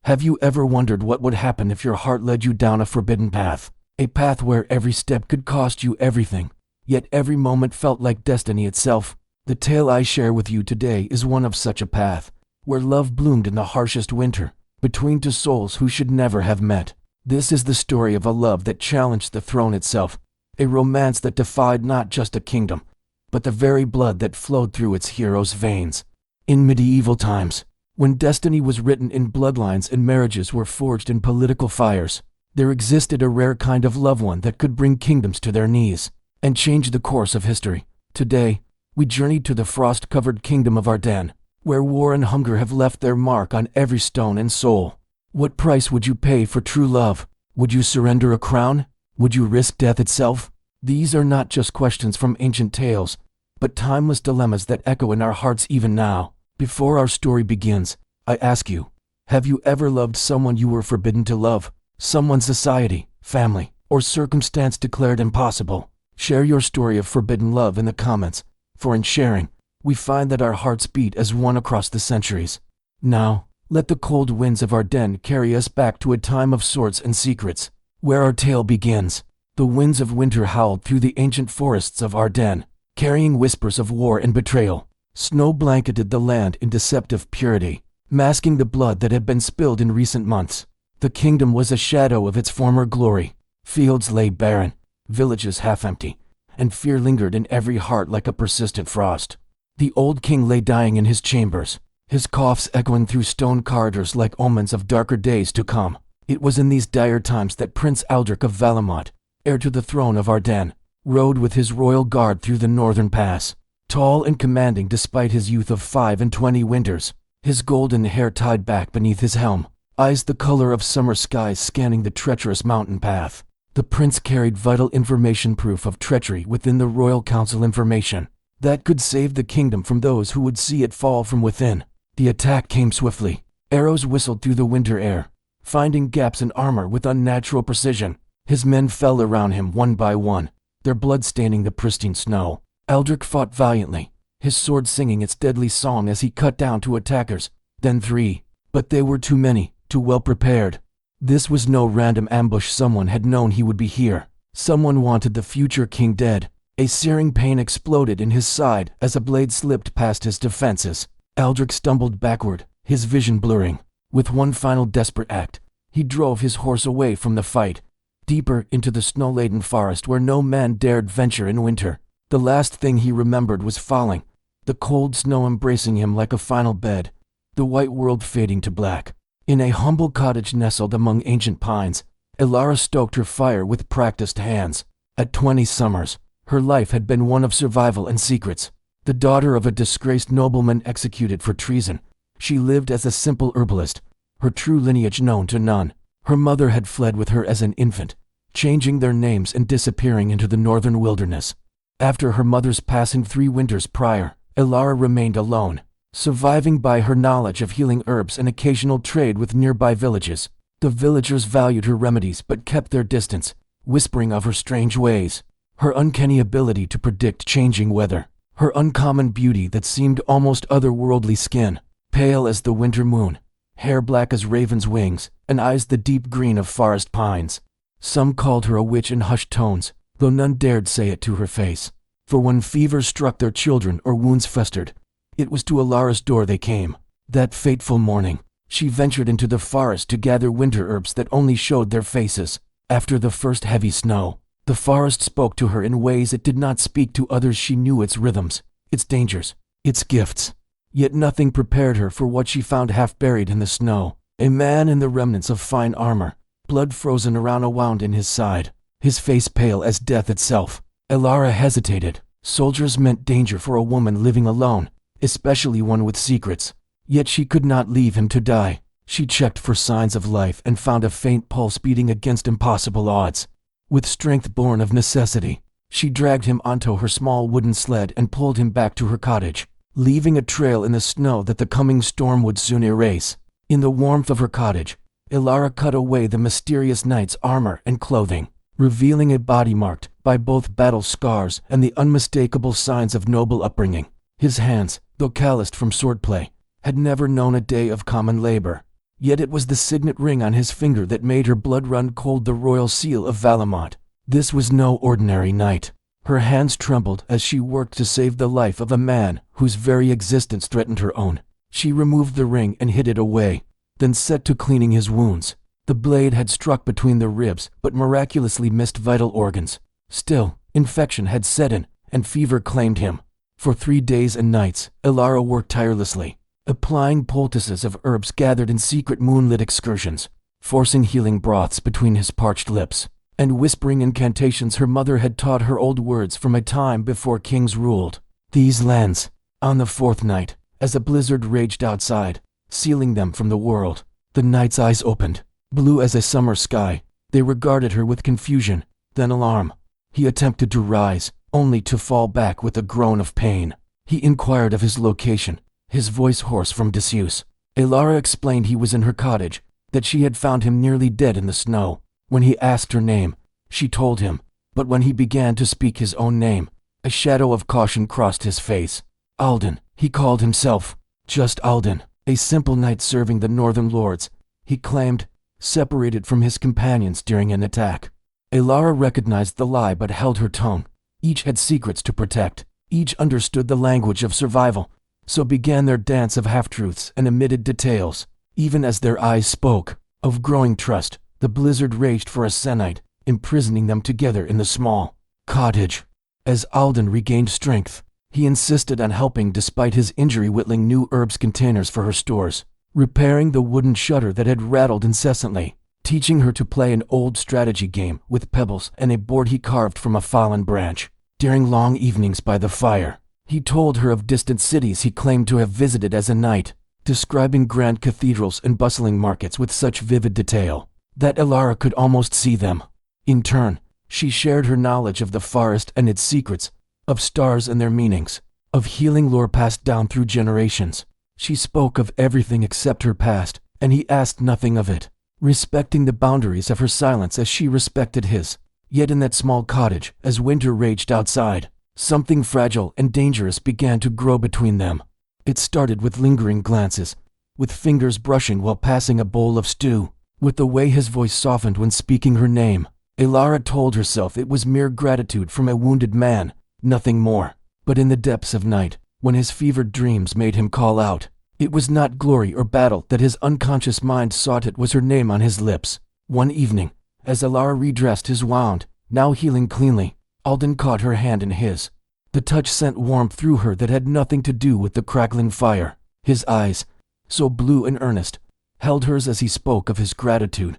Have you ever wondered what would happen if your heart led you down a forbidden path? A path where every step could cost you everything, yet every moment felt like destiny itself. The tale I share with you today is one of such a path, where love bloomed in the harshest winter, between two souls who should never have met. This is the story of a love that challenged the throne itself, a romance that defied not just a kingdom, but the very blood that flowed through its hero's veins. In medieval times, when destiny was written in bloodlines and marriages were forged in political fires, there existed a rare kind of loved one that could bring kingdoms to their knees and change the course of history. Today, we journeyed to the frost-covered kingdom of Ardennes, where war and hunger have left their mark on every stone and soul. What price would you pay for true love? Would you surrender a crown? Would you risk death itself? These are not just questions from ancient tales, but timeless dilemmas that echo in our hearts even now. Before our story begins, I ask you, have you ever loved someone you were forbidden to love? Someone society, family, or circumstance declared impossible? Share your story of forbidden love in the comments, for in sharing, we find that our hearts beat as one across the centuries. Now, let the cold winds of Ardennes carry us back to a time of swords and secrets, where our tale begins. The winds of winter howled through the ancient forests of Ardennes, carrying whispers of war and betrayal. Snow blanketed the land in deceptive purity, masking the blood that had been spilled in recent months. The kingdom was a shadow of its former glory. Fields lay barren, villages half empty, and fear lingered in every heart like a persistent frost. The old king lay dying in his chambers, his coughs echoing through stone corridors like omens of darker days to come. It was in these dire times that Prince Aldrich of Valamont, heir to the throne of Ardennes, rode with his royal guard through the northern pass. Tall and commanding despite his youth of 25 winters, his golden hair tied back beneath his helm, eyes the color of summer skies scanning the treacherous mountain path. The prince carried vital information, proof of treachery within the royal council, information that could save the kingdom from those who would see it fall from within. The attack came swiftly. Arrows whistled through the winter air, finding gaps in armor with unnatural precision. His men fell around him one by one, their blood staining the pristine snow. Aldrich fought valiantly, his sword singing its deadly song as he cut down 2 attackers, then 3. But they were too many, too well prepared. This was no random ambush. Someone had known he would be here. Someone wanted the future king dead. A searing pain exploded in his side as a blade slipped past his defenses. Aldrich stumbled backward, his vision blurring. With one final desperate act, he drove his horse away from the fight, deeper into the snow-laden forest where no man dared venture in winter. The last thing he remembered was falling, the cold snow embracing him like a final bed, the white world fading to black. In a humble cottage nestled among ancient pines, Elara stoked her fire with practiced hands. At 20 summers, her life had been one of survival and secrets. The daughter of a disgraced nobleman executed for treason, she lived as a simple herbalist, her true lineage known to none. Her mother had fled with her as an infant, changing their names and disappearing into the northern wilderness. After her mother's passing 3 winters prior, Elara remained alone, surviving by her knowledge of healing herbs and occasional trade with nearby villages. The villagers valued her remedies but kept their distance, whispering of her strange ways, her uncanny ability to predict changing weather, her uncommon beauty that seemed almost otherworldly, skin pale as the winter moon, hair black as raven's wings, and eyes the deep green of forest pines. Some called her a witch in hushed tones, though none dared say it to her face. For when fever struck their children or wounds festered, it was to Elara's door they came. That fateful morning, she ventured into the forest to gather winter herbs that only showed their faces. After the first heavy snow, the forest spoke to her in ways it did not speak to others. She knew its rhythms, its dangers, its gifts. Yet nothing prepared her for what she found half buried in the snow. A man in the remnants of fine armor, blood frozen around a wound in his side, his face pale as death itself. Elara hesitated. Soldiers meant danger for a woman living alone, especially one with secrets. Yet she could not leave him to die. She checked for signs of life and found a faint pulse beating against impossible odds. With strength born of necessity, she dragged him onto her small wooden sled and pulled him back to her cottage, leaving a trail in the snow that the coming storm would soon erase. In the warmth of her cottage, Elara cut away the mysterious knight's armor and clothing, revealing a body marked by both battle scars and the unmistakable signs of noble upbringing. His hands, though calloused from swordplay, had never known a day of common labor. Yet it was the signet ring on his finger that made her blood run cold, the royal seal of Valamont. This was no ordinary night. Her hands trembled as she worked to save the life of a man whose very existence threatened her own. She removed the ring and hid it away, then set to cleaning his wounds. The blade had struck between the ribs but miraculously missed vital organs. Still, infection had set in, and fever claimed him. For 3 days and nights, Elara worked tirelessly, applying poultices of herbs gathered in secret moonlit excursions, forcing healing broths between his parched lips, and whispering incantations her mother had taught her, old words from a time before kings ruled these lands. On the 4th night, as a blizzard raged outside, sealing them from the world, the knight's eyes opened, blue as a summer sky. They regarded her with confusion, then alarm. He attempted to rise, only to fall back with a groan of pain. He inquired of his location, his voice hoarse from disuse. Elara explained he was in her cottage, that she had found him nearly dead in the snow. When he asked her name, she told him, but when he began to speak his own name, a shadow of caution crossed his face. Alden, he called himself. Just Alden, a simple knight serving the northern lords, he claimed, separated from his companions during an attack. Elara recognized the lie but held her tongue. Each had secrets to protect. Each understood the language of survival. So began their dance of half-truths and omitted details. Even as their eyes spoke of growing trust, the blizzard raged for a sennight, imprisoning them together in the small cottage. As Alden regained strength, he insisted on helping despite his injury, whittling new herbs containers for her stores, repairing the wooden shutter that had rattled incessantly, teaching her to play an old strategy game with pebbles and a board he carved from a fallen branch. During long evenings by the fire, he told her of distant cities he claimed to have visited as a knight, describing grand cathedrals and bustling markets with such vivid detail that Elara could almost see them. In turn, she shared her knowledge of the forest and its secrets, of stars and their meanings, of healing lore passed down through generations. She spoke of everything except her past, and he asked nothing of it, respecting the boundaries of her silence as she respected his. Yet in that small cottage, as winter raged outside, something fragile and dangerous began to grow between them. It started with lingering glances, with fingers brushing while passing a bowl of stew, with the way his voice softened when speaking her name. Elara told herself it was mere gratitude from a wounded man, nothing more. But in the depths of night, when his fevered dreams made him call out, it was not glory or battle that his unconscious mind sought, it was her name on his lips. One evening, as Elara redressed his wound, now healing cleanly, Alden caught her hand in his. The touch sent warmth through her that had nothing to do with the crackling fire. His eyes, so blue and earnest, held hers as he spoke of his gratitude,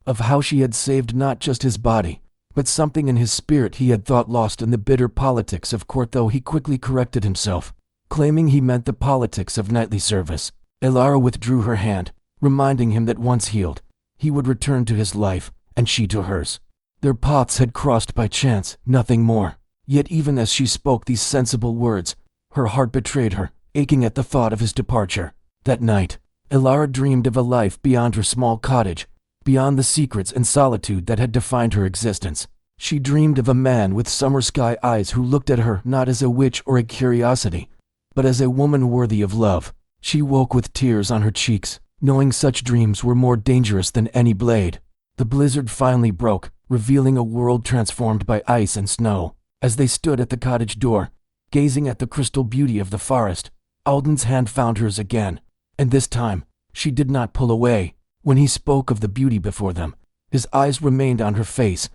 of how she had saved not just his body, but something in his spirit he had thought lost in the bitter politics of court, though he quickly corrected himself, claiming he meant the politics of knightly service. Elara withdrew her hand, reminding him that once healed, he would return to his life, and she to hers. Their paths had crossed by chance, nothing more. Yet even as she spoke these sensible words, her heart betrayed her, aching at the thought of his departure. That night, Elara dreamed of a life beyond her small cottage, beyond the secrets and solitude that had defined her existence. She dreamed of a man with summer sky eyes who looked at her not as a witch or a curiosity, but as a woman worthy of love. She woke with tears on her cheeks, knowing such dreams were more dangerous than any blade. The blizzard finally broke, revealing a world transformed by ice and snow. As they stood at the cottage door, gazing at the crystal beauty of the forest, Alden's hand found hers again, and this time, she did not pull away. When he spoke of the beauty before them, his eyes remained on her face,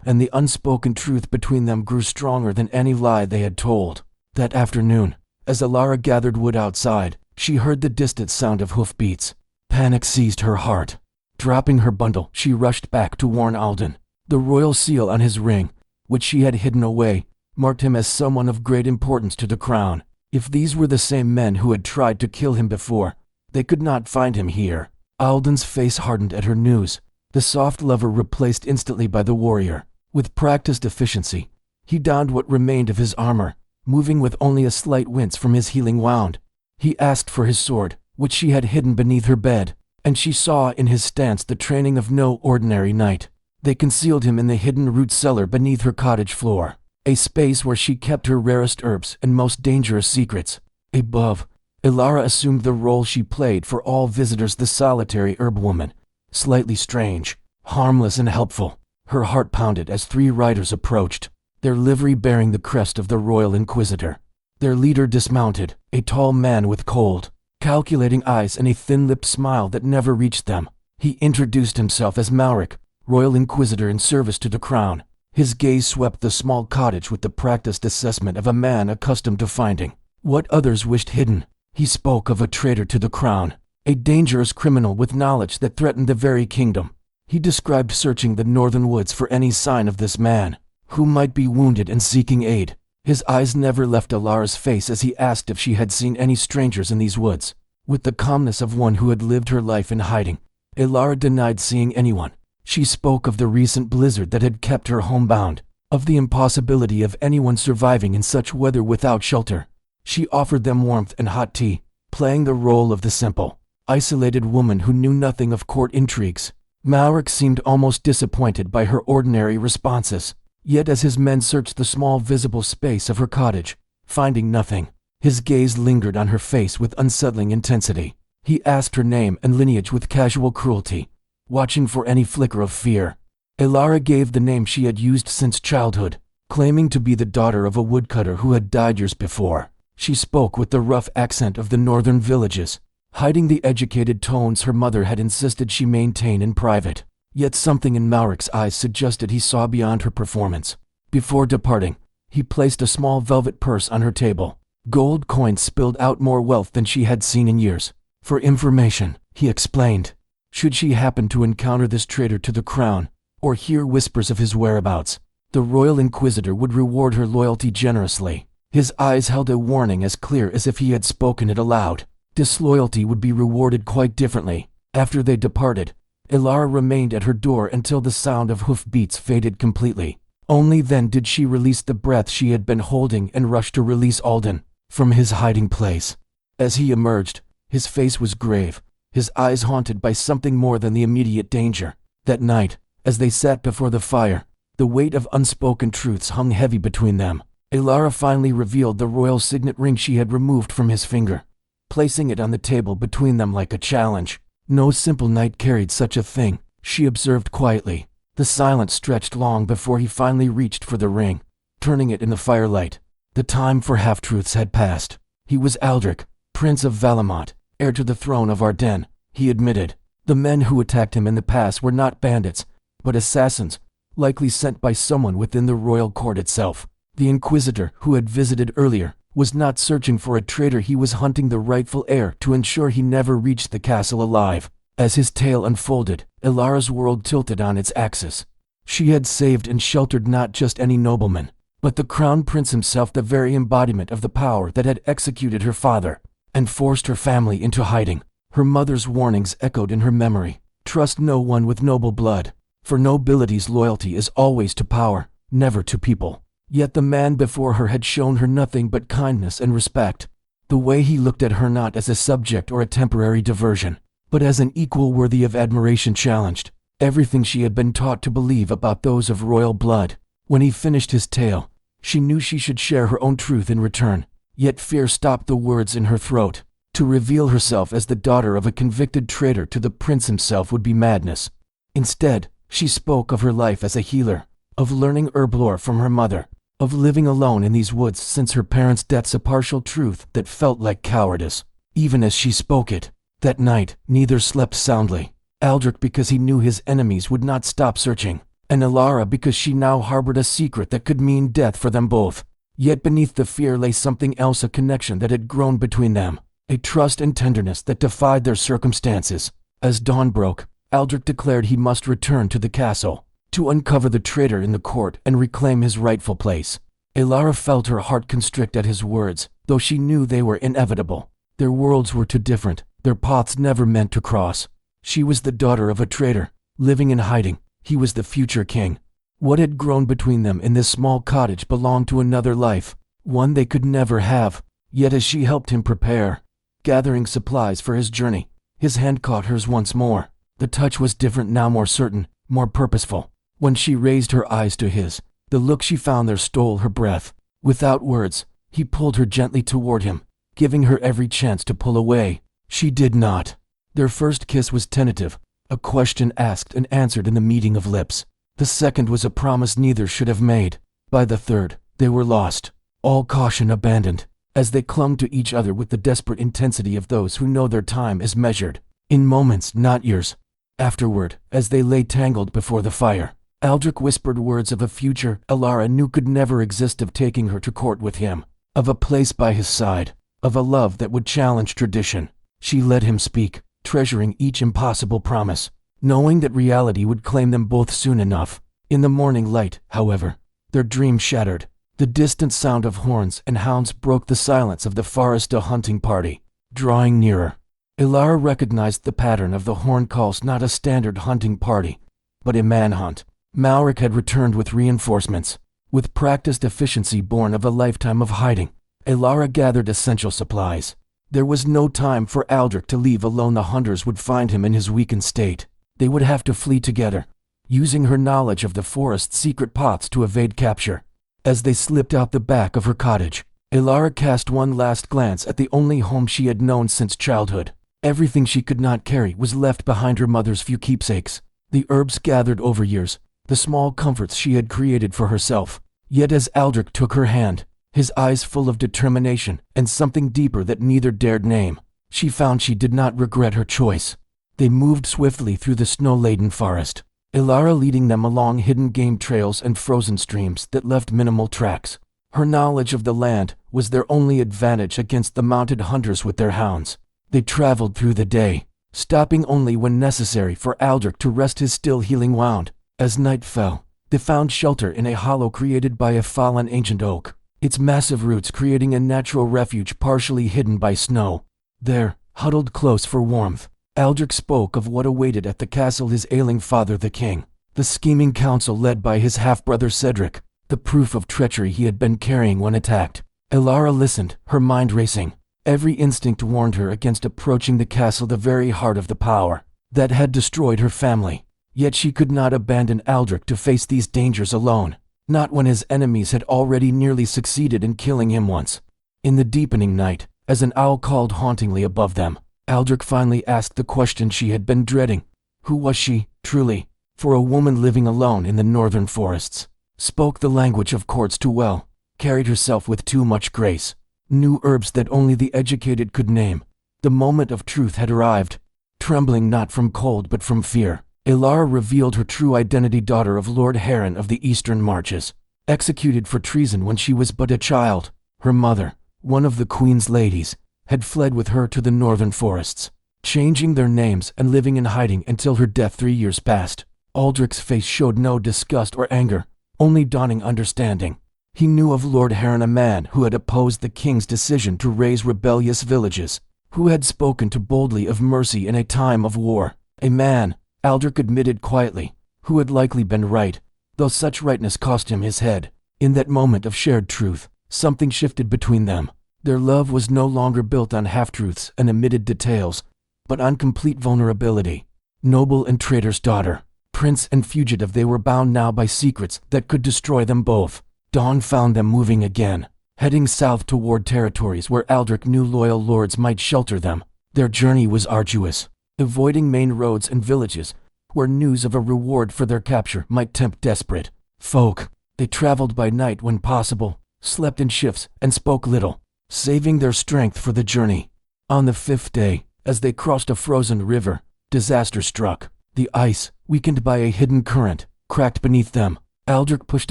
and the unspoken truth between them grew stronger than any lie they had told. That afternoon, as Elara gathered wood outside, she heard the distant sound of hoofbeats. Panic seized her heart. Dropping her bundle, she rushed back to warn Alden. The royal seal on his ring, which she had hidden away, marked him as someone of great importance to the crown. If these were the same men who had tried to kill him before, they could not find him here. Alden's face hardened at her news. The soft lover replaced instantly by the warrior. With practiced efficiency, he donned what remained of his armor, moving with only a slight wince from his healing wound. He asked for his sword, which she had hidden beneath her bed, and she saw in his stance the training of no ordinary knight. They concealed him in the hidden root cellar beneath her cottage floor, a space where she kept her rarest herbs and most dangerous secrets. Above, Ilara assumed the role she played for all visitors, the solitary herb woman, slightly strange, harmless and helpful. Her heart pounded as 3 riders approached, their livery bearing the crest of the Royal Inquisitor. Their leader dismounted, a tall man with cold, calculating eyes and a thin-lipped smile that never reached them. He introduced himself as Malric, Royal Inquisitor in service to the crown. His gaze swept the small cottage with the practiced assessment of a man accustomed to finding what others wished hidden. He spoke of a traitor to the crown, a dangerous criminal with knowledge that threatened the very kingdom. He described searching the northern woods for any sign of this man, who might be wounded and seeking aid. His eyes never left Ilara's face as he asked if she had seen any strangers in these woods. With the calmness of one who had lived her life in hiding, Ilara denied seeing anyone. She spoke of the recent blizzard that had kept her homebound, of the impossibility of anyone surviving in such weather without shelter. She offered them warmth and hot tea, playing the role of the simple, isolated woman who knew nothing of court intrigues. Malric seemed almost disappointed by her ordinary responses, yet as his men searched the small visible space of her cottage, finding nothing, his gaze lingered on her face with unsettling intensity. He asked her name and lineage with casual cruelty, watching for any flicker of fear. Ilara gave the name she had used since childhood, claiming to be the daughter of a woodcutter who had died years before. She spoke with the rough accent of the northern villages, hiding the educated tones her mother had insisted she maintain in private. Yet something in Malric's eyes suggested he saw beyond her performance. Before departing, he placed a small velvet purse on her table. Gold coins spilled out more wealth than she had seen in years. For information, he explained, should she happen to encounter this traitor to the crown, or hear whispers of his whereabouts, the Royal Inquisitor would reward her loyalty generously. His eyes held a warning as clear as if he had spoken it aloud. Disloyalty would be rewarded quite differently. After they departed, Ilara remained at her door until the sound of hoofbeats faded completely. Only then did she release the breath she had been holding and rush to release Alden from his hiding place. As he emerged, his face was grave, his eyes haunted by something more than the immediate danger. That night, as they sat before the fire, the weight of unspoken truths hung heavy between them. Ilara finally revealed the royal signet ring she had removed from his finger, placing it on the table between them like a challenge. No simple knight carried such a thing, she observed quietly. The silence stretched long before he finally reached for the ring, turning it in the firelight. The time for half-truths had passed. He was Aldrich, Prince of Valamont, heir to the throne of Ardennes, he admitted. The men who attacked him in the past were not bandits, but assassins, likely sent by someone within the royal court itself. The Inquisitor, who had visited earlier, was not searching for a traitor. He was hunting the rightful heir to ensure he never reached the castle alive. As his tale unfolded, Ilara's world tilted on its axis. She had saved and sheltered not just any nobleman, but the crown prince himself, the very embodiment of the power that had executed her father and forced her family into hiding. Her mother's warnings echoed in her memory. Trust no one with noble blood, for nobility's loyalty is always to power, never to people. Yet the man before her had shown her nothing but kindness and respect. The way he looked at her not as a subject or a temporary diversion, but as an equal worthy of admiration challenged everything she had been taught to believe about those of royal blood. When he finished his tale, she knew she should share her own truth in return, yet fear stopped the words in her throat. To reveal herself as the daughter of a convicted traitor to the prince himself would be madness. Instead, she spoke of her life as a healer, of learning herb lore from her mother, of living alone in these woods since her parents' deaths, a partial truth that felt like cowardice. Even as she spoke it, that night, neither slept soundly. Aldrich because he knew his enemies would not stop searching, and Ilara because she now harbored a secret that could mean death for them both. Yet beneath the fear lay something else, a connection that had grown between them, a trust and tenderness that defied their circumstances. As dawn broke, Aldrich declared he must return to the castle, to uncover the traitor in the court and reclaim his rightful place. Ilara felt her heart constrict at his words, though she knew they were inevitable. Their worlds were too different, their paths never meant to cross. She was the daughter of a traitor, living in hiding. He was the future king. What had grown between them in this small cottage belonged to another life, one they could never have. Yet as she helped him prepare, gathering supplies for his journey, his hand caught hers once more. The touch was different now, more certain, more purposeful. When she raised her eyes to his, the look she found there stole her breath. Without words, he pulled her gently toward him, giving her every chance to pull away. She did not. Their first kiss was tentative, a question asked and answered in the meeting of lips. The second was a promise neither should have made. By the third, they were lost, all caution abandoned, as they clung to each other with the desperate intensity of those who know their time is measured, in moments, not years. Afterward, as they lay tangled before the fire, Aldrich whispered words of a future Elara knew could never exist, of taking her to court with him, of a place by his side, of a love that would challenge tradition. She let him speak, treasuring each impossible promise, knowing that reality would claim them both soon enough. In the morning light, however, their dream shattered. The distant sound of horns and hounds broke the silence of the forest, a hunting party, drawing nearer. Elara recognized the pattern of the horn calls, not a standard hunting party, but a manhunt. Malric had returned with reinforcements. With practiced efficiency born of a lifetime of hiding, Elara gathered essential supplies. There was no time for Aldrich to leave alone. The hunters would find him in his weakened state. They would have to flee together, using her knowledge of the forest's secret paths to evade capture. As they slipped out the back of her cottage, Elara cast one last glance at the only home she had known since childhood. Everything she could not carry was left behind: her mother's few keepsakes, the herbs gathered over years, the small comforts she had created for herself. Yet as Aldrich took her hand, his eyes full of determination and something deeper that neither dared name, she found she did not regret her choice. They moved swiftly through the snow-laden forest, Elara leading them along hidden game trails and frozen streams that left minimal tracks. Her knowledge of the land was their only advantage against the mounted hunters with their hounds. They traveled through the day, stopping only when necessary for Aldrich to rest his still healing wound. As night fell, they found shelter in a hollow created by a fallen ancient oak, its massive roots creating a natural refuge partially hidden by snow. There, huddled close for warmth, Aldrich spoke of what awaited at the castle: his ailing father the king, the scheming council led by his half-brother Cedric, the proof of treachery he had been carrying when attacked. Elara listened, her mind racing. Every instinct warned her against approaching the castle, the very heart of the power that had destroyed her family. Yet she could not abandon Aldrich to face these dangers alone, not when his enemies had already nearly succeeded in killing him once. In the deepening night, as an owl called hauntingly above them, Aldrich finally asked the question she had been dreading. Who was she, truly? For a woman living alone in the northern forests, spoke the language of courts too well, carried herself with too much grace, knew herbs that only the educated could name. The moment of truth had arrived. Trembling not from cold but from fear, Elara revealed her true identity: daughter of Lord Heron of the Eastern Marches, executed for treason when she was but a child. Her mother, one of the Queen's ladies, had fled with her to the northern forests, changing their names and living in hiding until her death 3 years past. Aldrich's face showed no disgust or anger, only dawning understanding. He knew of Lord Heron, a man who had opposed the king's decision to raise rebellious villages, who had spoken too boldly of mercy in a time of war. A man, Aldrich admitted quietly, who had likely been right, though such rightness cost him his head. In that moment of shared truth, something shifted between them. Their love was no longer built on half-truths and omitted details, but on complete vulnerability. Noble and traitor's daughter, prince and fugitive, they were bound now by secrets that could destroy them both. Dawn found them moving again, heading south toward territories where Aldrich knew loyal lords might shelter them. Their journey was arduous, avoiding main roads and villages where news of a reward for their capture might tempt desperate folk. They traveled by night when possible, slept in shifts, and spoke little, saving their strength for the journey. On the 5th day, as they crossed a frozen river, disaster struck. The ice, weakened by a hidden current, cracked beneath them. Aldrich pushed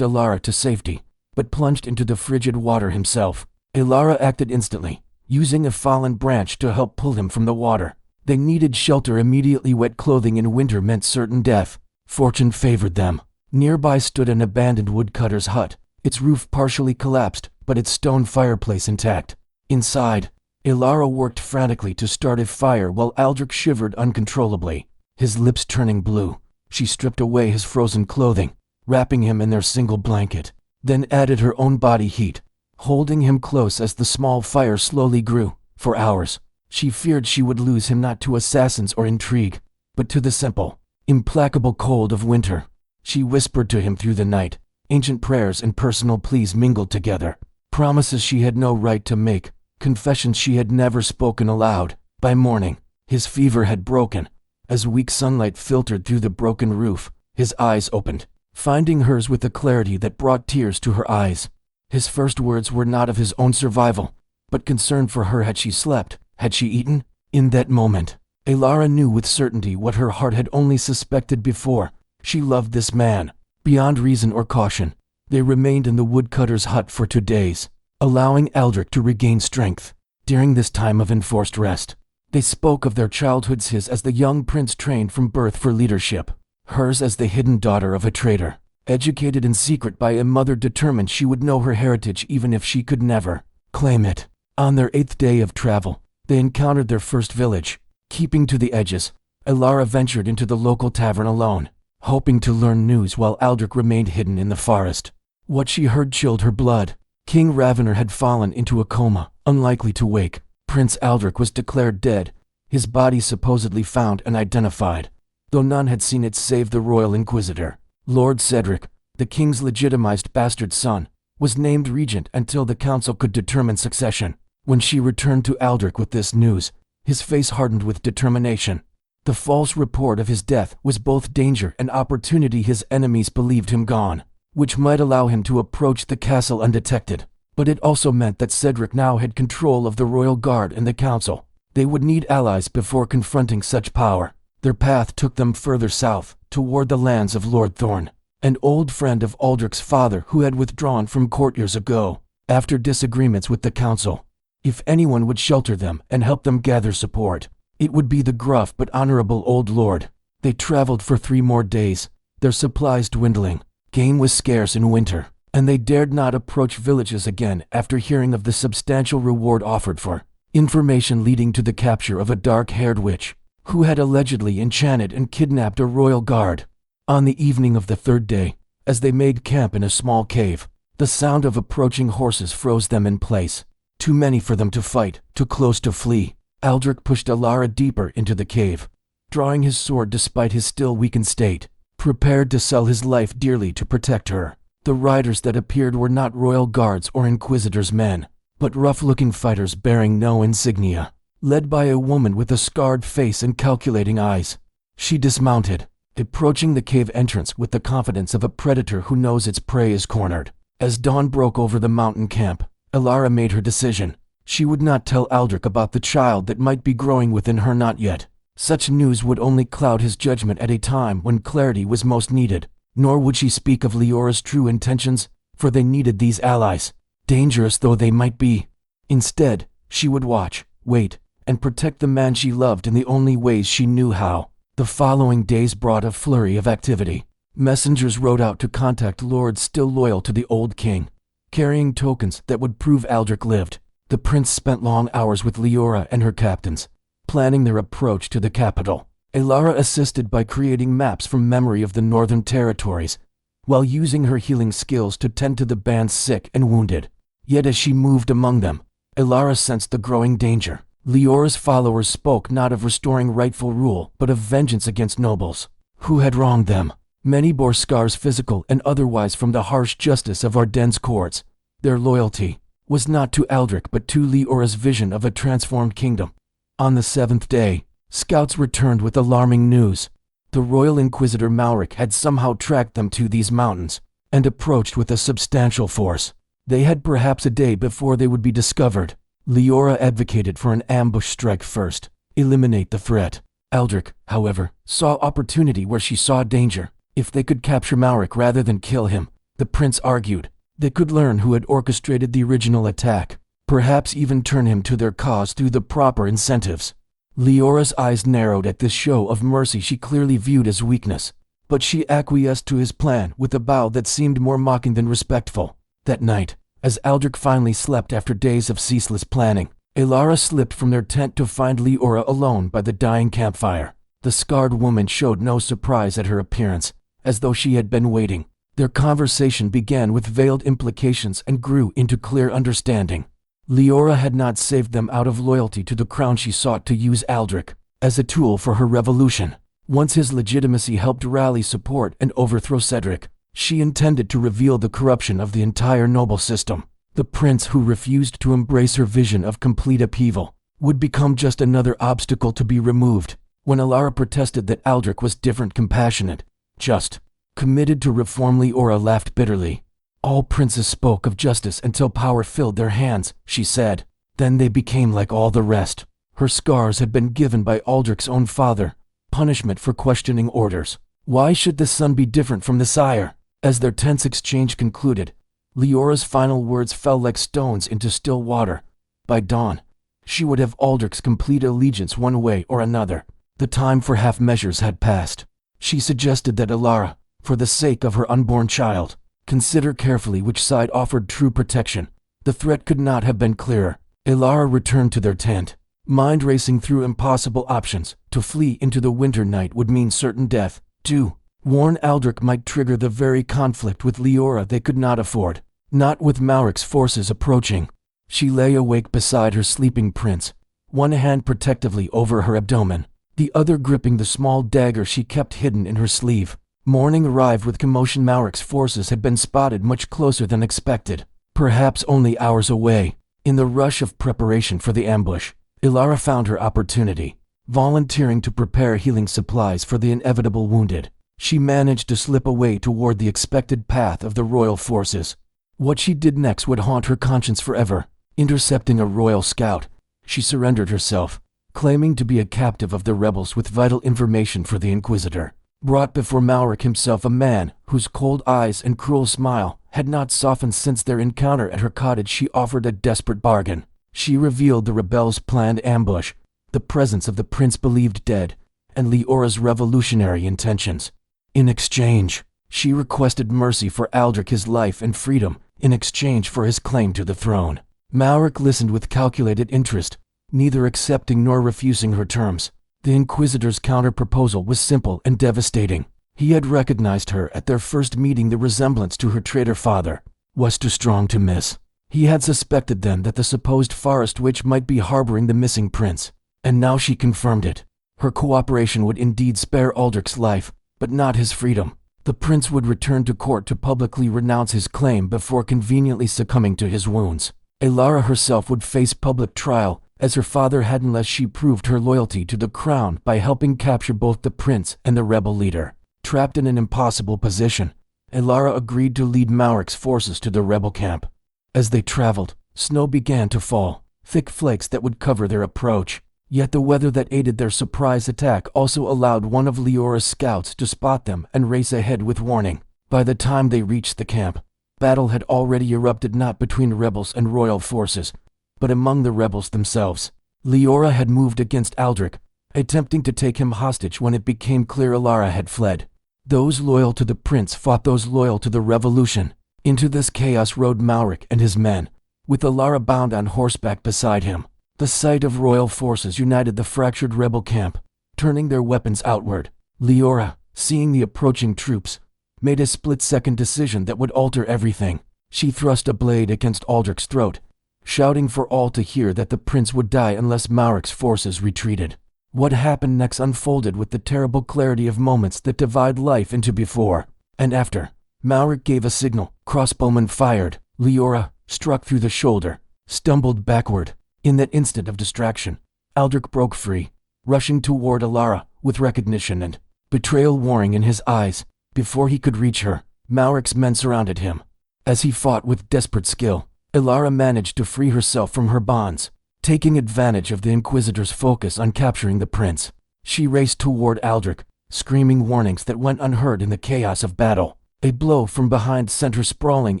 Elara to safety, but plunged into the frigid water himself. Elara acted instantly, using a fallen branch to help pull him from the water. They needed shelter immediately. Wet clothing in winter meant certain death. Fortune favored them. Nearby stood an abandoned woodcutter's hut, its roof partially collapsed, but its stone fireplace intact. Inside, Elara worked frantically to start a fire while Aldrich shivered uncontrollably, his lips turning blue. She stripped away his frozen clothing, wrapping him in their single blanket, then added her own body heat, holding him close as the small fire slowly grew. For hours, she feared she would lose him, not to assassins or intrigue, but to the simple, implacable cold of winter. She whispered to him through the night, ancient prayers and personal pleas mingled together, promises she had no right to make, confessions she had never spoken aloud. By morning, his fever had broken. As weak sunlight filtered through the broken roof, his eyes opened, finding hers with a clarity that brought tears to her eyes. His first words were not of his own survival, but concern for her. Had she slept? Had she eaten? In that moment, Elara knew with certainty what her heart had only suspected before. She loved this man, beyond reason or caution. They remained in the woodcutter's hut for 2 days, allowing Aldrich to regain strength. During this time of enforced rest, they spoke of their childhoods, his as the young prince trained from birth for leadership, hers as the hidden daughter of a traitor, educated in secret by a mother determined she would know her heritage even if she could never claim it. On their 8th day of travel, they encountered their first village. Keeping to the edges, Elara ventured into the local tavern alone, hoping to learn news while Aldrich remained hidden in the forest. What she heard chilled her blood. King Ravener had fallen into a coma, unlikely to wake. Prince Aldrich was declared dead, his body supposedly found and identified, though none had seen it save the royal inquisitor. Lord Cedric, the king's legitimized bastard son, was named regent until the council could determine succession. When she returned to Aldrich with this news, his face hardened with determination. The false report of his death was both danger and opportunity. His enemies believed him gone, which might allow him to approach the castle undetected. But it also meant that Cedric now had control of the royal guard and the council. They would need allies before confronting such power. Their path took them further south, toward the lands of Lord Thorn, an old friend of Aldrich's father who had withdrawn from court years ago, after disagreements with the council. If anyone would shelter them and help them gather support, it would be the gruff but honorable old lord. They traveled for 3 more days, their supplies dwindling. Game was scarce in winter, and they dared not approach villages again after hearing of the substantial reward offered for information leading to the capture of a dark-haired witch, who had allegedly enchanted and kidnapped a royal guard. On the evening of the 3rd day, as they made camp in a small cave, the sound of approaching horses froze them in place. Too many for them to fight, too close to flee. Aldrich pushed Elara deeper into the cave, drawing his sword despite his still weakened state, prepared to sell his life dearly to protect her. The riders that appeared were not royal guards or inquisitors' men, but rough-looking fighters bearing no insignia, led by a woman with a scarred face and calculating eyes. She dismounted, approaching the cave entrance with the confidence of a predator who knows its prey is cornered. As dawn broke over the mountain camp, Elara made her decision. She would not tell Aldrich about the child that might be growing within her not yet. Such news would only cloud his judgment at a time when clarity was most needed. Nor would she speak of Leora's true intentions, for they needed these allies, dangerous though they might be. Instead, she would watch, wait, and protect the man she loved in the only ways she knew how. The following days brought a flurry of activity. Messengers rode out to contact lords still loyal to the old king, carrying tokens that would prove Aldrich lived. The prince spent long hours with Leora and her captains, planning their approach to the capital. Elara assisted by creating maps from memory of the northern territories, while using her healing skills to tend to the band's sick and wounded. Yet as she moved among them, Elara sensed the growing danger. Leora's followers spoke not of restoring rightful rule, but of vengeance against nobles who had wronged them. Many bore scars, physical and otherwise, from the harsh justice of Ardennes courts. Their loyalty was not to Aldrich but to Leora's vision of a transformed kingdom. On the 7th day, scouts returned with alarming news. The royal inquisitor Malric had somehow tracked them to these mountains, and approached with a substantial force. They had perhaps a day before they would be discovered. Leora advocated for an ambush strike first, eliminate the threat. Aldrich, however, saw opportunity where she saw danger. If they could capture Malric rather than kill him, the prince argued, they could learn who had orchestrated the original attack, perhaps even turn him to their cause through the proper incentives. Leora's eyes narrowed at this show of mercy she clearly viewed as weakness, but she acquiesced to his plan with a bow that seemed more mocking than respectful. That night, as Aldrich finally slept after days of ceaseless planning, Elara slipped from their tent to find Leora alone by the dying campfire. The scarred woman showed no surprise at her appearance, as though she had been waiting. Their conversation began with veiled implications and grew into clear understanding. Leora had not saved them out of loyalty to the crown. She sought to use Aldrich as a tool for her revolution. Once his legitimacy helped rally support and overthrow Cedric, she intended to reveal the corruption of the entire noble system. The prince who refused to embrace her vision of complete upheaval would become just another obstacle to be removed. When Alara protested that Aldrich was different, compassionate, just, committed to reform, Leora laughed bitterly. All princes spoke of justice until power filled their hands, she said. Then they became like all the rest. Her scars had been given by Aldrich's own father, punishment for questioning orders. Why should the son be different from the sire? As their tense exchange concluded, Leora's final words fell like stones into still water. By dawn, she would have Aldrich's complete allegiance one way or another. The time for half measures had passed. She suggested that Alara, for the sake of her unborn child, consider carefully which side offered true protection. The threat could not have been clearer. Alara returned to their tent, mind racing through impossible options. To flee into the winter night would mean certain death. To warn Aldrich might trigger the very conflict with Leora they could not afford. Not with Mauric's forces approaching. She lay awake beside her sleeping prince, one hand protectively over her abdomen, the other gripping the small dagger she kept hidden in her sleeve. Morning arrived with commotion. Mauric's forces had been spotted much closer than expected, perhaps only hours away. In the rush of preparation for the ambush, Alara found her opportunity. Volunteering to prepare healing supplies for the inevitable wounded, she managed to slip away toward the expected path of the royal forces. What she did next would haunt her conscience forever. Intercepting a royal scout, she surrendered herself, claiming to be a captive of the rebels with vital information for the Inquisitor. Brought before Mauric himself, a man whose cold eyes and cruel smile had not softened since their encounter at her cottage, she offered a desperate bargain. She revealed the rebels' planned ambush, the presence of the prince believed dead, and Leora's revolutionary intentions. In exchange, she requested mercy for Aldrich, his life and freedom, in exchange for his claim to the throne. Mauric listened with calculated interest, neither accepting nor refusing her terms. The Inquisitor's counter-proposal was simple and devastating. He had recognized her at their first meeting. The resemblance to her traitor father was too strong to miss. He had suspected then that the supposed forest witch might be harboring the missing prince, and now she confirmed it. Her cooperation would indeed spare Aldrich's life, but not his freedom. The prince would return to court to publicly renounce his claim before conveniently succumbing to his wounds. Alara herself would face public trial, as her father had, unless she proved her loyalty to the crown by helping capture both the prince and the rebel leader. Trapped in an impossible position, Alara agreed to lead Mauric's forces to the rebel camp. As they traveled, snow began to fall, thick flakes that would cover their approach. Yet the weather that aided their surprise attack also allowed one of Leora's scouts to spot them and race ahead with warning. By the time they reached the camp, battle had already erupted, not between rebels and royal forces, but among the rebels themselves. Leora had moved against Aldrich, attempting to take him hostage when it became clear Alara had fled. Those loyal to the prince fought those loyal to the revolution. Into this chaos rode Mauric and his men, with Alara bound on horseback beside him. The sight of royal forces united the fractured rebel camp, turning their weapons outward. Leora, seeing the approaching troops, made a split-second decision that would alter everything. She thrust a blade against Aldrich's throat, shouting for all to hear that the prince would die unless Mauric's forces retreated. What happened next unfolded with the terrible clarity of moments that divide life into before and after. Mauric gave a signal, crossbowman fired. Leora, struck through the shoulder, stumbled backward. In that instant of distraction, Aldrich broke free, rushing toward Alara with recognition and betrayal warring in his eyes. Before he could reach her, Mauric's men surrounded him. As he fought with desperate skill, Alara managed to free herself from her bonds. Taking advantage of the Inquisitor's focus on capturing the prince, she raced toward Aldrich, screaming warnings that went unheard in the chaos of battle. A blow from behind sent her sprawling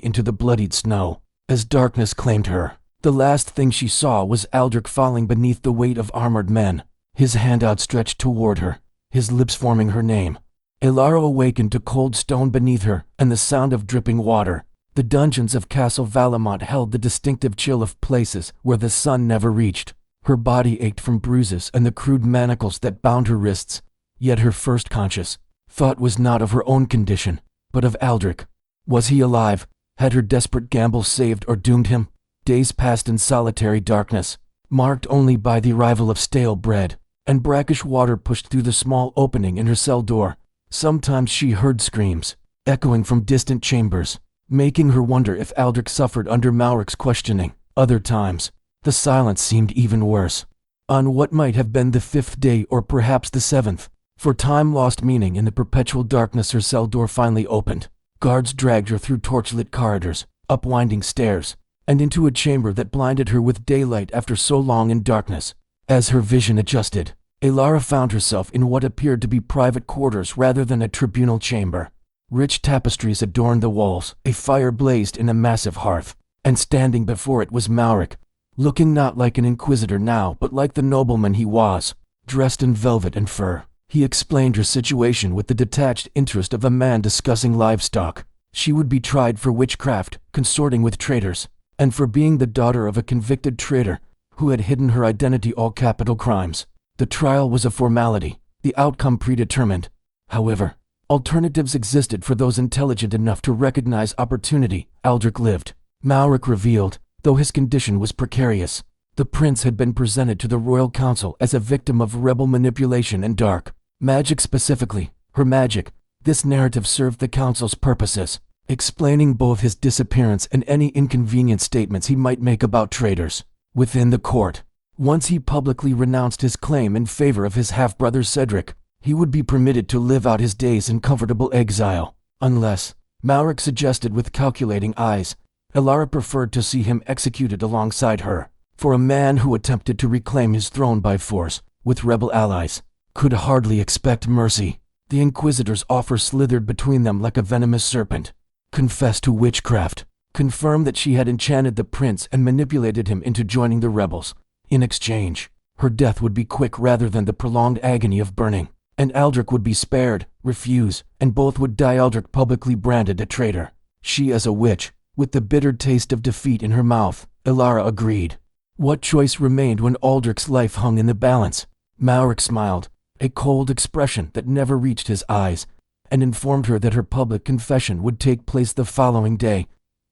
into the bloodied snow. As darkness claimed her, the last thing she saw was Aldrich falling beneath the weight of armored men, his hand outstretched toward her, his lips forming her name. Alara awakened to cold stone beneath her and the sound of dripping water. The dungeons of Castle Valamont held the distinctive chill of places where the sun never reached. Her body ached from bruises and the crude manacles that bound her wrists. Yet her first conscious thought was not of her own condition, but of Aldrich. Was he alive? Had her desperate gamble saved or doomed him? Days passed in solitary darkness, marked only by the arrival of stale bread and brackish water pushed through the small opening in her cell door. Sometimes she heard screams, echoing from distant chambers. making her wonder if Aldrich suffered under Malric's questioning. Other times, the silence seemed even worse. On what might have been the 5th day or perhaps the 7th, for time lost meaning in the perpetual darkness, her cell door finally opened. Guards dragged her through torchlit corridors, up winding stairs, and into a chamber that blinded her with daylight after so long in darkness. As her vision adjusted, Elara found herself in what appeared to be private quarters rather than a tribunal chamber. Rich tapestries adorned the walls, a fire blazed in a massive hearth, and standing before it was Malric, looking not like an inquisitor now but like the nobleman he was, dressed in velvet and fur. He explained her situation with the detached interest of a man discussing livestock. She would be tried for witchcraft, consorting with traitors, and for being the daughter of a convicted traitor who had hidden her identity, all capital crimes. The trial was a formality, the outcome predetermined. However, alternatives existed for those intelligent enough to recognize opportunity. Aldrich lived, Malric revealed, though his condition was precarious. The prince had been presented to the royal council as a victim of rebel manipulation and dark magic, specifically her magic. This narrative served the council's purposes, explaining both his disappearance and any inconvenient statements he might make about traitors. Within the court, once he publicly renounced his claim in favor of his half-brother Cedric, he would be permitted to live out his days in comfortable exile, unless, Malric suggested with calculating eyes, Elara preferred to see him executed alongside her. For a man who attempted to reclaim his throne by force, with rebel allies, could hardly expect mercy. The Inquisitor's offer slithered between them like a venomous serpent. Confess to witchcraft. Confirm that she had enchanted the prince and manipulated him into joining the rebels. In exchange, her death would be quick rather than the prolonged agony of burning, and Aldrich would be spared. Refuse, and both would die. Aldrich publicly branded a traitor. She as a witch, with the bitter taste of defeat in her mouth. Elara agreed. What choice remained when Aldrich's life hung in the balance? Malric smiled, a cold expression that never reached his eyes, and informed her that her public confession would take place the following day,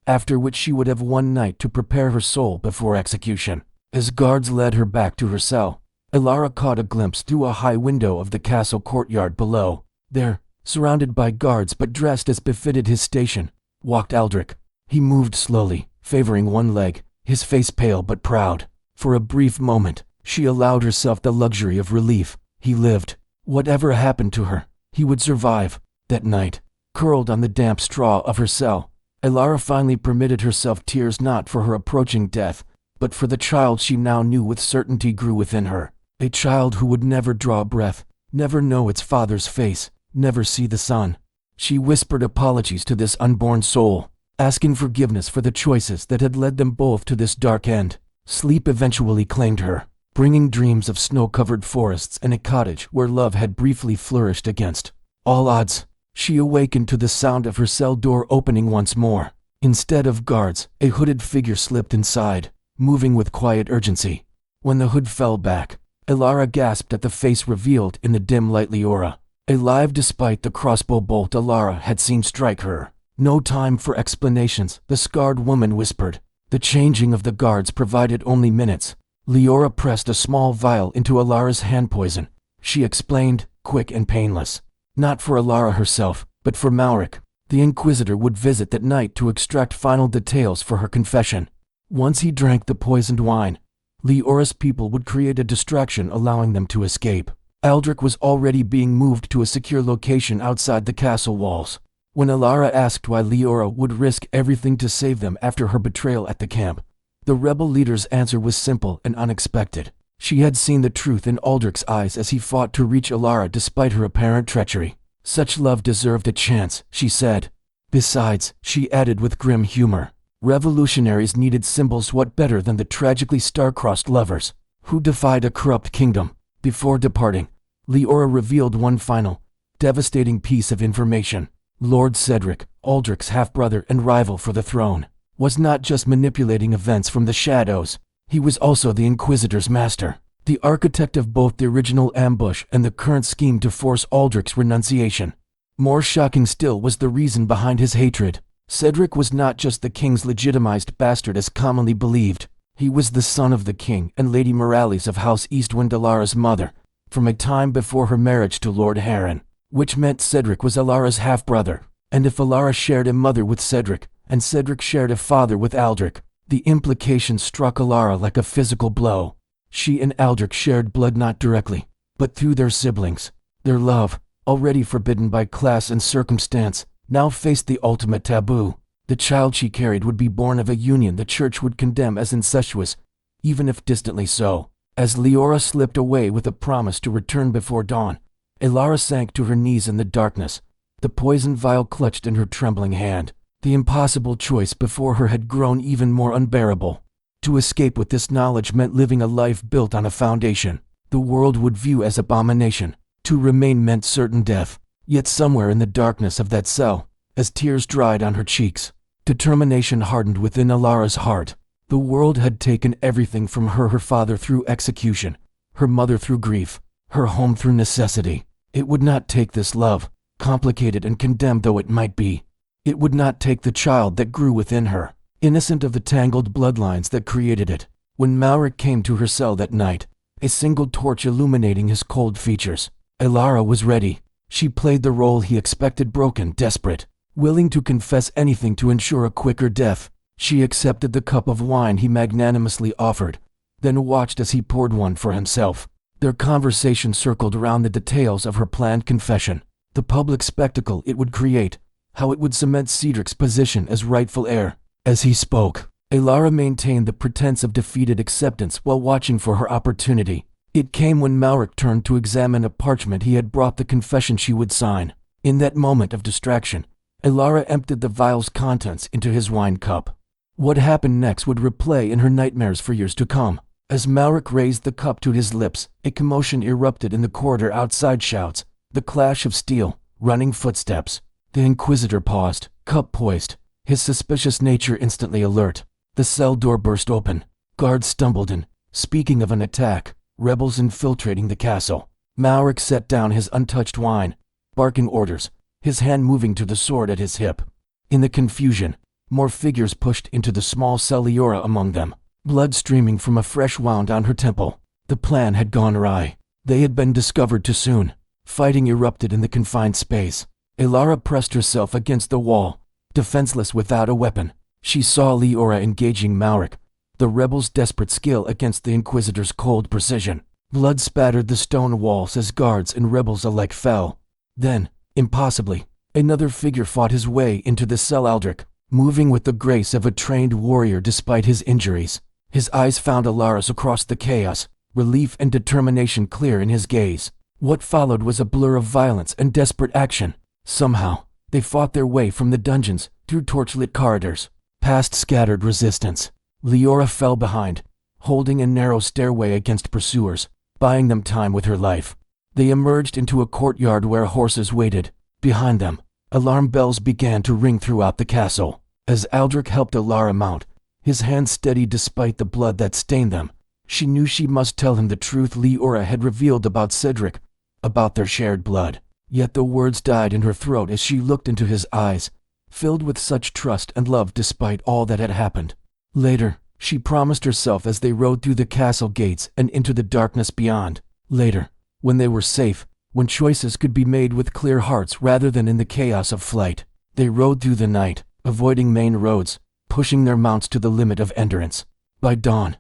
after which she would have one night to prepare her soul before execution. As guards led her back to her cell, Elara caught a glimpse through a high window of the castle courtyard below. There, surrounded by guards but dressed as befitted his station, walked Aldrich. He moved slowly, favoring one leg, his face pale but proud. For a brief moment, she allowed herself the luxury of relief. He lived. Whatever happened to her, he would survive. That night, curled on the damp straw of her cell, Elara finally permitted herself tears, not for her approaching death, but for the child she now knew with certainty grew within her. A child who would never draw breath, never know its father's face, never see the sun. She whispered apologies to this unborn soul, asking forgiveness for the choices that had led them both to this dark end. Sleep eventually claimed her, bringing dreams of snow-covered forests and a cottage where love had briefly flourished against all odds. She awakened to the sound of her cell door opening once more. Instead of guards, a hooded figure slipped inside, moving with quiet urgency. When the hood fell back, Elara gasped at the face revealed in the dim light. Leora, alive despite the crossbow bolt Elara had seen strike her. No time for explanations, the scarred woman whispered. The changing of the guards provided only minutes. Leora pressed a small vial into Elara's hand. Poison, she explained, quick and painless. Not for Elara herself, but for Malric. The Inquisitor would visit that night to extract final details for her confession. Once he drank the poisoned wine, Leora's people would create a distraction allowing them to escape. Aldrich was already being moved to a secure location outside the castle walls. When Elara asked why Leora would risk everything to save them after her betrayal at the camp, the rebel leader's answer was simple and unexpected. She had seen the truth in Aldrich's eyes as he fought to reach Elara despite her apparent treachery. Such love deserved a chance, she said. Besides, she added with grim humor, revolutionaries needed symbols. What better than the tragically star-crossed lovers who defied a corrupt kingdom? Before departing, Leora revealed one final, devastating piece of information. Lord Cedric, Aldrich's half-brother and rival for the throne, was not just manipulating events from the shadows. He was also the Inquisitor's master, the architect of both the original ambush and the current scheme to force Aldrich's renunciation. More shocking still was the reason behind his hatred. Cedric was not just the king's legitimized bastard as commonly believed. He was the son of the king and Lady Morales of House Eastwind, Elara's mother, from a time before her marriage to Lord Heron, which meant Cedric was Elara's half-brother. And if Elara shared a mother with Cedric, and Cedric shared a father with Aldrich. The implication struck Alara like a physical blow. She and Aldrich shared blood not directly, but through their siblings. Their love, already forbidden by class and circumstance, now faced the ultimate taboo. The child she carried would be born of a union the church would condemn as incestuous, even if distantly so. As Leora slipped away with a promise to return before dawn, Alara sank to her knees in the darkness, the poison vial clutched in her trembling hand. The impossible choice before her had grown even more unbearable. To escape with this knowledge meant living a life built on a foundation the world would view as abomination. To remain meant certain death. Yet somewhere in the darkness of that cell, as tears dried on her cheeks, determination hardened within Alara's heart. The world had taken everything from her: her father through execution, her mother through grief, her home through necessity. It would not take this love, complicated and condemned though it might be. It would not take the child that grew within her, innocent of the tangled bloodlines that created it. When Malric came to her cell that night, a single torch illuminating his cold features, Alara was ready. She played the role he expected: broken, desperate, willing to confess anything to ensure a quicker death. She accepted the cup of wine he magnanimously offered, then watched as he poured one for himself. Their conversation circled around the details of her planned confession, the public spectacle it would create, how it would cement Cedric's position as rightful heir. As he spoke, Alara maintained the pretense of defeated acceptance while watching for her opportunity. It came when Malric turned to examine a parchment he had brought: the confession she would sign. In that moment of distraction, Alara emptied the vial's contents into his wine cup. What happened next would replay in her nightmares for years to come. As Malric raised the cup to his lips, a commotion erupted in the corridor outside: shouts, the clash of steel, running footsteps. The Inquisitor paused, cup poised, his suspicious nature instantly alert. The cell door burst open. Guards stumbled in. Speaking of an attack, rebels infiltrating the castle. Malric set down his untouched wine, barking orders, his hand moving to the sword at his hip. In the confusion, more figures pushed into the small cell, Leora among them, blood streaming from a fresh wound on her temple. The plan had gone awry. They had been discovered too soon. Fighting erupted in the confined space. Alara pressed herself against the wall, defenseless without a weapon. She saw Leora engaging Malric, the rebel's desperate skill against the Inquisitor's cold precision. Blood spattered the stone walls as guards and rebels alike fell. Then, impossibly, another figure fought his way into the cell: Aldrich, moving with the grace of a trained warrior despite his injuries. His eyes found Alara's across the chaos, relief and determination clear in his gaze. What followed was a blur of violence and desperate action. Somehow, they fought their way from the dungeons, through torchlit corridors, past scattered resistance. Leora fell behind, holding a narrow stairway against pursuers, buying them time with her life. They emerged into a courtyard where horses waited. Behind them, alarm bells began to ring throughout the castle. As Aldrich helped Alara mount, his hands steady despite the blood that stained them, she knew she must tell him the truth Leora had revealed about Cedric, about their shared blood. Yet the words died in her throat as she looked into his eyes, filled with such trust and love despite all that had happened. Later, she promised herself as they rode through the castle gates and into the darkness beyond. Later, when they were safe, when choices could be made with clear hearts rather than in the chaos of flight. They rode through the night, avoiding main roads, pushing their mounts to the limit of endurance. By dawn,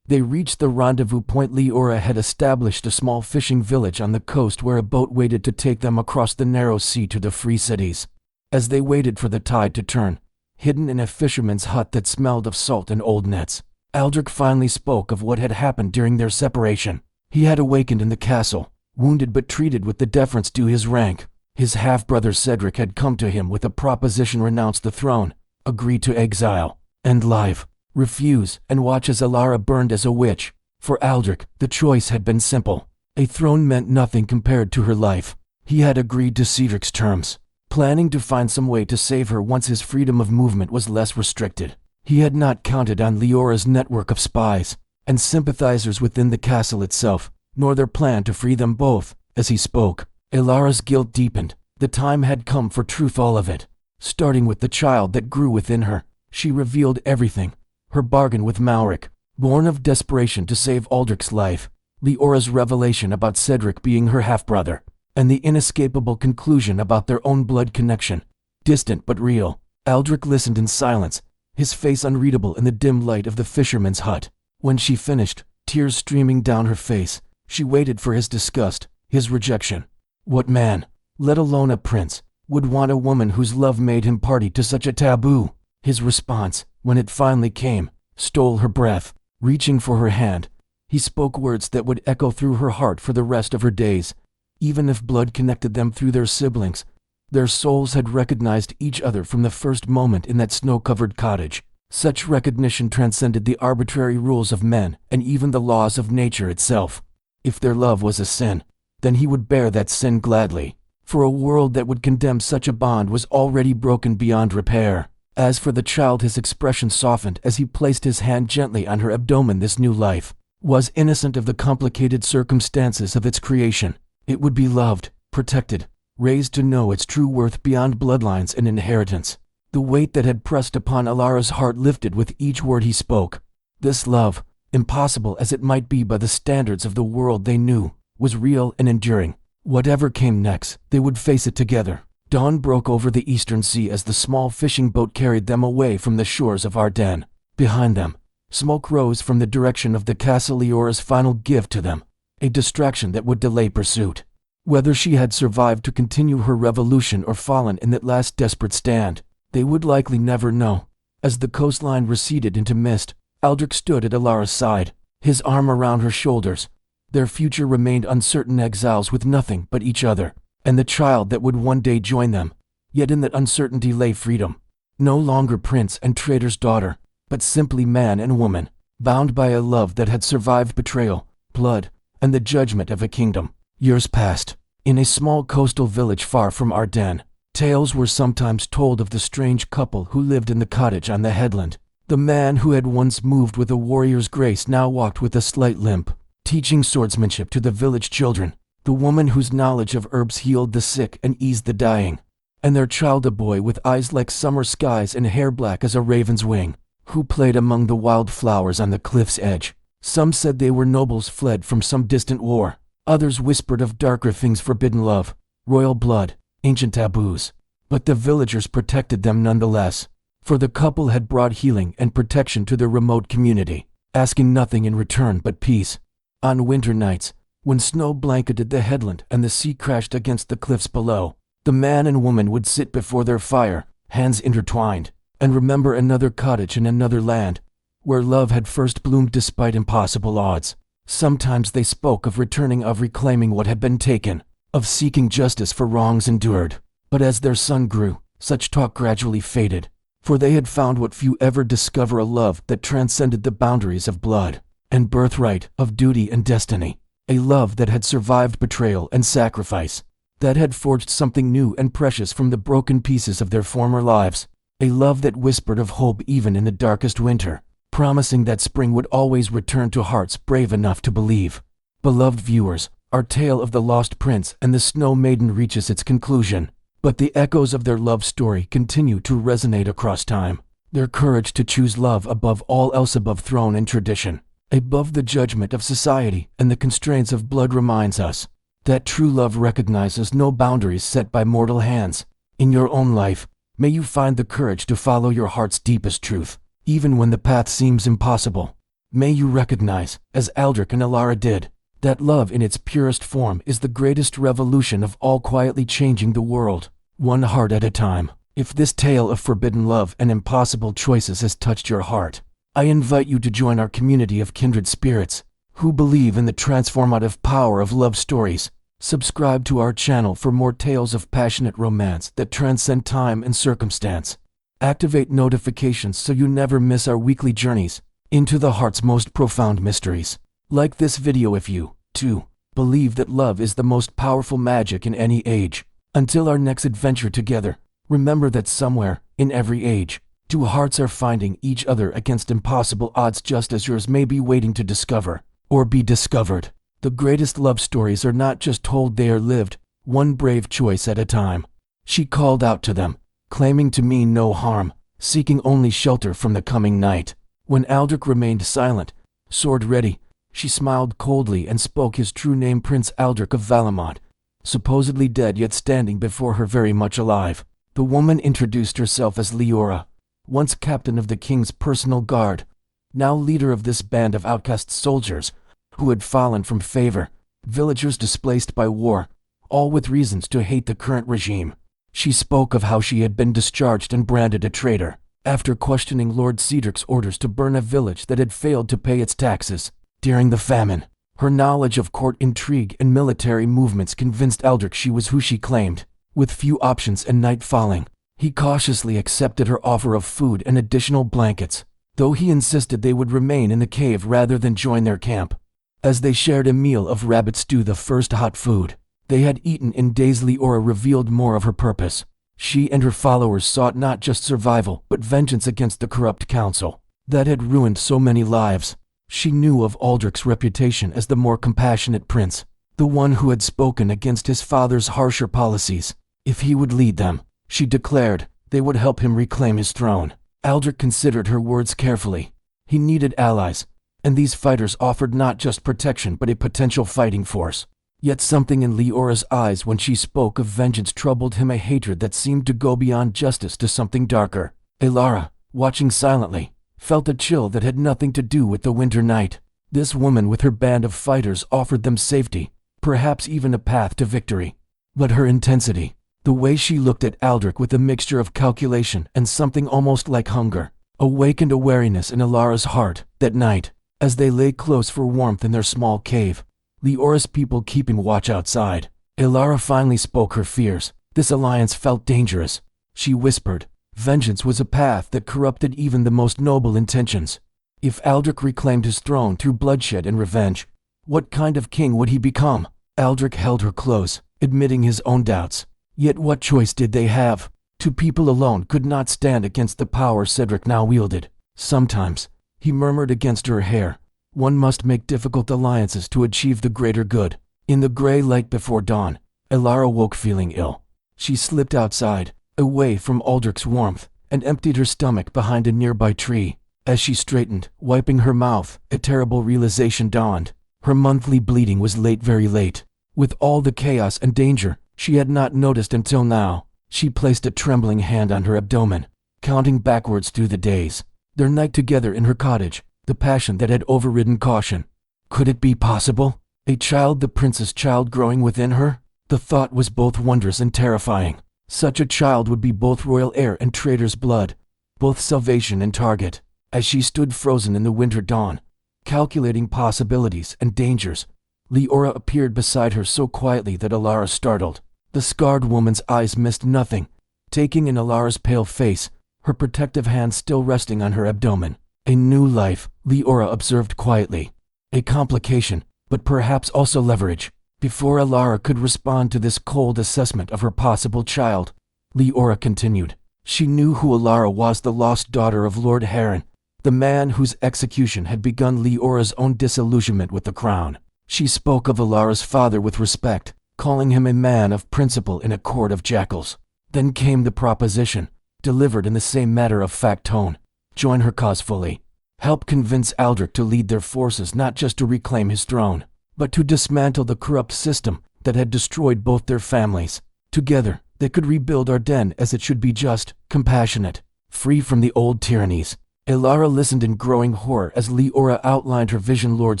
they reached the rendezvous point. Leora had established a small fishing village on the coast where a boat waited to take them across the narrow sea to the free cities. As they waited for the tide to turn, hidden in a fisherman's hut that smelled of salt and old nets, Aldrich finally spoke of what had happened during their separation. He had awakened in the castle, wounded but treated with the deference due his rank. His half-brother Cedric had come to him with a proposition: renounce the throne, agree to exile, end life, refuse, and watch as Alara burned as a witch. For Aldrich, the choice had been simple. A throne meant nothing compared to her life. He had agreed to Cedric's terms, planning to find some way to save her once his freedom of movement was less restricted. He had not counted on Leora's network of spies and sympathizers within the castle itself, nor their plan to free them both. As he spoke, Alara's guilt deepened. The time had come for truth, all of it. Starting with the child that grew within her, she revealed everything. Her bargain with Malric, born of desperation to save Aldrich's life, Leora's revelation about Cedric being her half-brother, and the inescapable conclusion about their own blood connection, distant but real. Aldrich listened in silence, his face unreadable in the dim light of the fisherman's hut. When she finished, tears streaming down her face, she waited for his disgust, his rejection. What man, let alone a prince, would want a woman whose love made him party to such a taboo? His response, when it finally came, stole her breath. Reaching for her hand, he spoke words that would echo through her heart for the rest of her days. Even if blood connected them through their siblings, their souls had recognized each other from the first moment in that snow-covered cottage. Such recognition transcended the arbitrary rules of men and even the laws of nature itself. If their love was a sin, then he would bear that sin gladly, for a world that would condemn such a bond was already broken beyond repair. As for the child, his expression softened as he placed his hand gently on her abdomen. This new life was innocent of the complicated circumstances of its creation. It would be loved, protected, raised to know its true worth beyond bloodlines and inheritance. The weight that had pressed upon Alara's heart lifted with each word he spoke. This love, impossible as it might be by the standards of the world they knew, was real and enduring. Whatever came next, they would face it together. Dawn broke over the eastern sea as the small fishing boat carried them away from the shores of Ardennes. Behind them, smoke rose from the direction of the castle, Leora's final gift to them, a distraction that would delay pursuit. Whether she had survived to continue her revolution or fallen in that last desperate stand, they would likely never know. As the coastline receded into mist, Aldrich stood at Alara's side, his arm around her shoulders. Their future remained uncertain, exiles with nothing but each other, and the child that would one day join them. Yet in that uncertainty lay freedom. No longer prince and trader's daughter, but simply man and woman, bound by a love that had survived betrayal, blood, and the judgment of a kingdom. Years passed. In a small coastal village far from Ardennes, tales were sometimes told of the strange couple who lived in the cottage on the headland. The man who had once moved with a warrior's grace now walked with a slight limp, teaching swordsmanship to the village children. The woman whose knowledge of herbs healed the sick and eased the dying. And their child, a boy with eyes like summer skies and hair black as a raven's wing, who played among the wild flowers on the cliff's edge. Some said they were nobles fled from some distant war. Others whispered of darker things, forbidden love, royal blood, ancient taboos. But the villagers protected them nonetheless, for the couple had brought healing and protection to their remote community, asking nothing in return but peace. On winter nights, when snow blanketed the headland and the sea crashed against the cliffs below, the man and woman would sit before their fire, hands intertwined, and remember another cottage in another land, where love had first bloomed despite impossible odds. Sometimes they spoke of returning, of reclaiming what had been taken, of seeking justice for wrongs endured. But as their son grew, such talk gradually faded, for they had found what few ever discover, a love that transcended the boundaries of blood and birthright, of duty and destiny. A love that had survived betrayal and sacrifice, that had forged something new and precious from the broken pieces of their former lives. A love that whispered of hope even in the darkest winter, promising that spring would always return to hearts brave enough to believe. Beloved viewers, our tale of the lost prince and the snow maiden reaches its conclusion, but the echoes of their love story continue to resonate across time. Their courage to choose love above all else, above throne and tradition, above the judgment of society and the constraints of blood, reminds us that true love recognizes no boundaries set by mortal hands. In your own life, may you find the courage to follow your heart's deepest truth, even when the path seems impossible. May you recognize, as Aldrich and Alara did, that love in its purest form is the greatest revolution of all, quietly changing the world, one heart at a time. If this tale of forbidden love and impossible choices has touched your heart, I invite you to join our community of kindred spirits who believe in the transformative power of love stories. Subscribe to our channel for more tales of passionate romance that transcend time and circumstance. Activate notifications so you never miss our weekly journeys into the heart's most profound mysteries. Like this video if you, too, believe that love is the most powerful magic in any age. Until our next adventure together, remember that somewhere, in every age, two hearts are finding each other against impossible odds, just as yours may be waiting to discover, or be discovered. The greatest love stories are not just told, they are lived, one brave choice at a time. She called out to them, claiming to mean no harm, seeking only shelter from the coming night. When Aldrich remained silent, sword ready, she smiled coldly and spoke his true name, Prince Aldrich of Valamont, supposedly dead yet standing before her very much alive. The woman introduced herself as Leora, once captain of the king's personal guard, now leader of this band of outcast soldiers who had fallen from favor, villagers displaced by war, all with reasons to hate the current regime. She spoke of how she had been discharged and branded a traitor after questioning Lord Cedric's orders to burn a village that had failed to pay its taxes during the famine. Her knowledge of court intrigue and military movements convinced Aldrich she was who she claimed. With few options and night falling, he cautiously accepted her offer of food and additional blankets, though he insisted they would remain in the cave rather than join their camp. As they shared a meal of rabbit stew, the first hot food they had eaten in days, Leora revealed more of her purpose. She and her followers sought not just survival but vengeance against the corrupt council that had ruined so many lives. She knew of Aldrich's reputation as the more compassionate prince, the one who had spoken against his father's harsher policies. If he would lead them, she declared, they would help him reclaim his throne. Aldrich considered her words carefully. He needed allies, and these fighters offered not just protection but a potential fighting force. Yet something in Leora's eyes when she spoke of vengeance troubled him, a hatred that seemed to go beyond justice to something darker. Elara, watching silently, felt a chill that had nothing to do with the winter night. This woman with her band of fighters offered them safety, perhaps even a path to victory. But her intensity, the way she looked at Aldrich with a mixture of calculation and something almost like hunger, awakened a wariness in Elara's heart. That night, as they lay close for warmth in their small cave, Leora's people keeping watch outside, Elara finally spoke her fears. This alliance felt dangerous. She whispered, vengeance was a path that corrupted even the most noble intentions. If Aldrich reclaimed his throne through bloodshed and revenge, what kind of king would he become? Aldrich held her close, admitting his own doubts. Yet what choice did they have? Two people alone could not stand against the power Cedric now wielded. Sometimes, he murmured against her hair, one must make difficult alliances to achieve the greater good. In the gray light before dawn, Elara woke feeling ill. She slipped outside, away from Aldrich's warmth, and emptied her stomach behind a nearby tree. As she straightened, wiping her mouth, a terrible realization dawned. Her monthly bleeding was late, very late. With all the chaos and danger, she had not noticed until now. She placed a trembling hand on her abdomen, counting backwards through the days. Their night together in her cottage, the passion that had overridden caution. Could it be possible? A child, the prince's child, growing within her? The thought was both wondrous and terrifying. Such a child would be both royal heir and traitor's blood, both salvation and target. As she stood frozen in the winter dawn, calculating possibilities and dangers, Leora appeared beside her so quietly that Elara startled. The scarred woman's eyes missed nothing, taking in Elara's pale face, her protective hand still resting on her abdomen. A new life, Leora observed quietly. A complication, but perhaps also leverage. Before Elara could respond to this cold assessment of her possible child, Leora continued. She knew who Elara was, the lost daughter of Lord Heron, the man whose execution had begun Leora's own disillusionment with the crown. She spoke of Elara's father with respect, calling him a man of principle in a court of jackals. Then came the proposition, delivered in the same matter-of-fact tone. Join her cause fully. Help convince Aldrich to lead their forces not just to reclaim his throne, but to dismantle the corrupt system that had destroyed both their families. Together, they could rebuild Ardennes as it should be, just, compassionate, free from the old tyrannies. Elara listened in growing horror as Leora outlined her vision. Lord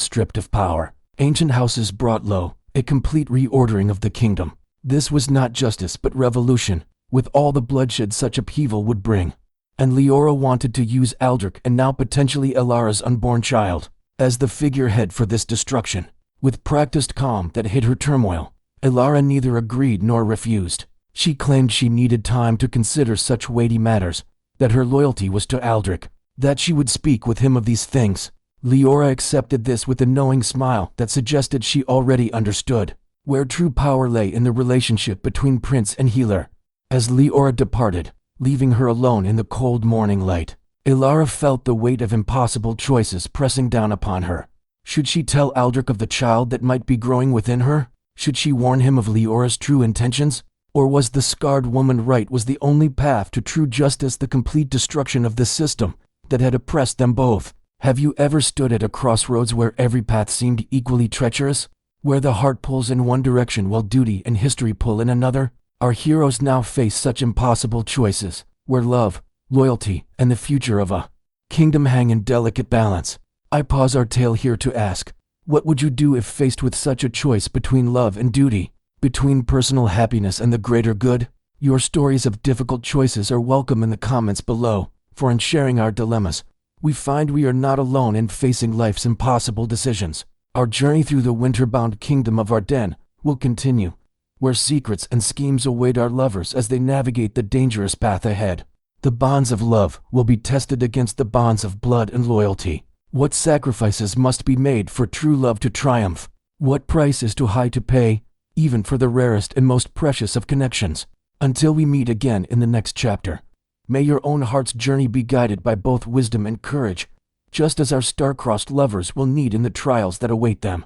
stripped of power, ancient houses brought low, a complete reordering of the kingdom. This was not justice but revolution, with all the bloodshed such upheaval would bring. And Leora wanted to use Aldrich, and now potentially Elara's unborn child, as the figurehead for this destruction. With practiced calm that hid her turmoil, Elara neither agreed nor refused. She claimed she needed time to consider such weighty matters, that her loyalty was to Aldrich, that she would speak with him of these things. Leora accepted this with a knowing smile that suggested she already understood where true power lay in the relationship between prince and healer. As Leora departed, leaving her alone in the cold morning light, Elara felt the weight of impossible choices pressing down upon her. Should she tell Aldrich of the child that might be growing within her? Should she warn him of Leora's true intentions? Or was the scarred woman right? Was the only path to true justice the complete destruction of the system that had oppressed them both? Have you ever stood at a crossroads where every path seemed equally treacherous? Where the heart pulls in one direction while duty and history pull in another? Our heroes now face such impossible choices, where love, loyalty, and the future of a kingdom hang in delicate balance. I pause our tale here to ask, what would you do if faced with such a choice between love and duty, between personal happiness and the greater good? Your stories of difficult choices are welcome in the comments below, for in sharing our dilemmas, we find we are not alone in facing life's impossible decisions. Our journey through the winter-bound kingdom of Ardennes will continue, where secrets and schemes await our lovers as they navigate the dangerous path ahead. The bonds of love will be tested against the bonds of blood and loyalty. What sacrifices must be made for true love to triumph? What price is too high to pay, even for the rarest and most precious of connections? Until we meet again in the next chapter, may your own heart's journey be guided by both wisdom and courage, just as our star-crossed lovers will need in the trials that await them.